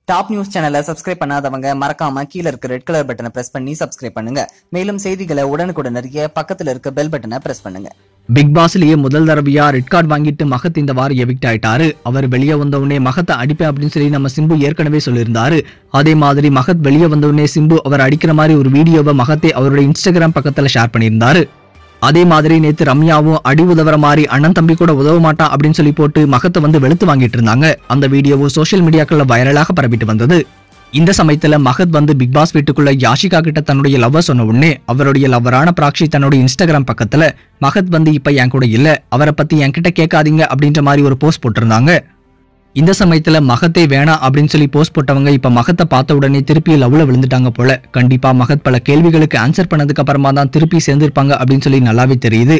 Top news சேனலை subscribe பண்ணாதவங்க மறக்காம கீழ இருக்க ரெட் கலர் பட்டனை பிரஸ் பண்ணி சப்ஸ்கிரைப் பண்ணுங்க. மேலும் செய்திகளை உடனுக்குடன் அறிய பக்கத்துல இருக்க பெல் பட்டனை பிரஸ் பண்ணுங்க. பிக் பாஸ்லயே முதல் தடவையா ரெட் கார்டு வாங்கிட்டு மகத் இந்த வாரம் எவிக்ட் ஆயிட்டாரு. அவர் வெளியே வந்தவுடனே மகத்தை அடிப்பேன் அப்படின்னு சொல்லி நம்ம சிம்பு ஏற்கனவே சொல்லியிருந்தாரு. அதே மாதிரி மகத் வெளியே வந்தவுடனே சிம்பு அவர் அடிக்கிற மாதிரி ஒரு வீடியோவை மகத்தை அவருடைய இன்ஸ்டாகிராம் பக்கத்துல ஷேர் பண்ணியிருந்தாரு. அதே மாதிரி நேத்து ரம்யாவும் அடி உதவுற மாதிரி அண்ணன் தம்பி கூட உதவ மாட்டான் அப்படின்னு சொல்லி போட்டு மகத்தை வெளுத்து வாங்கிட்டு இருந்தாங்க. அந்த வீடியோவும் சோசியல் மீடியாக்கள்ல வைரலாக பரப்பிட்டு வந்தது. இந்த சமயத்துல மகத் பிக் பாஸ் வீட்டுக்குள்ள யாஷிகா கிட்ட தன்னுடைய லவ்வர் சொன்ன உடனே அவருடைய லவ்வரான பிராக்ஷி தன்னுடைய இன்ஸ்டாகிராம் பக்கத்துல மகத் இப்ப என் கூட இல்ல, அவரை பத்தி என்கிட்ட கேட்காதீங்க அப்படின்ற மாதிரி ஒரு போஸ்ட் போட்டிருந்தாங்க. இந்த சமயத்துல மகத்தே வேணாம் அப்படின்னு சொல்லி போஸ்ட் போட்டவங்க இப்ப மகத்தை பார்த்த உடனே திருப்பி லவ்ல விழுந்துட்டாங்க போல. கண்டிப்பா மகத் பல கேள்விகளுக்கு ஆன்சர் பண்ணதுக்கு அப்புறமா தான் திருப்பி சேர்ந்திருப்பாங்க அப்படின்னு சொல்லி நல்லாவே தெரியுது.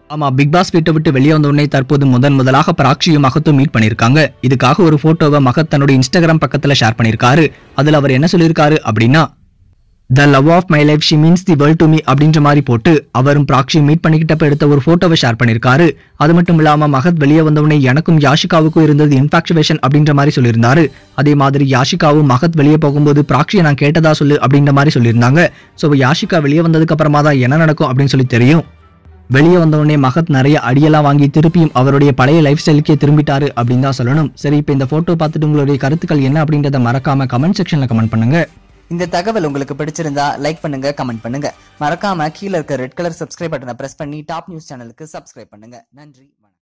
ஆமா, பிக் பாஸ் வீட்டை விட்டு வெளியே வந்த உடனே தற்போது முதலாக பிராக்ஷியும் மகத்தும் மீட் பண்ணிருக்காங்க. இதுக்காக ஒரு போட்டோவை மகத் தன்னுடைய இன்ஸ்டாகிராம் பக்கத்துல ஷேர் பண்ணிருக்காரு. அதுல அவர் என்ன சொல்லிருக்காரு அப்படின்னா, The love of my life, she means the world to me அப்படின்ற மாதிரி போட்டு அவரும் பிராக்ஷியும் மீட் பண்ணிக்கிட்டப்ப எடுத்த ஒரு போட்டோவை ஷேர் பண்ணிருக்காரு. அது மட்டும் இல்லாம மகத் வெளியே வந்தவுடனே எனக்கும் யாஷிகாவுக்கும் இருந்தது இன்ஃபாக்சுவேஷன் அப்படின்ற மாதிரி சொல்லியிருந்தாரு. அதே மாதிரி யாஷிகாவும் மகத் வெளியே போகும்போது பிராக்ஷியை நான் கேட்டதா சொல்லு அப்படின்ற மாதிரி சொல்லியிருந்தாங்க. ஸோ யாஷிகா வெளியே வந்ததுக்கு அப்புறமா தான் என்ன நடக்கும் அப்படின்னு சொல்லி தெரியும். வெளியே வந்தவுடனே மகத் நிறைய அடியெல்லாம் வாங்கி திருப்பியும் அவருடைய பழைய லைஃப் ஸ்டைலுக்கே திரும்பிட்டாரு அப்படின்னு தான் சொல்லணும். சரி, இப்போ இந்த போட்டோ பார்த்துட்டு உங்களுடைய கருத்துக்கள் என்ன அப்படின்றத மறக்காம கமெண்ட் செக்ஷன்ல கமெண்ட் பண்ணுங்க. இந்த தகவல் உங்களுக்கு பிடிச்சிருந்தா லைக் பண்ணுங்க, கமெண்ட் பண்ணுங்க. மறக்காம கீழ இருக்க ரெட் கலர் சப்ஸ்கிரைப் பட்டனை பிரஸ் பண்ணி டாப் நியூஸ் சேனலுக்கு சப்ஸ்கிரைப் பண்ணுங்க. நன்றி.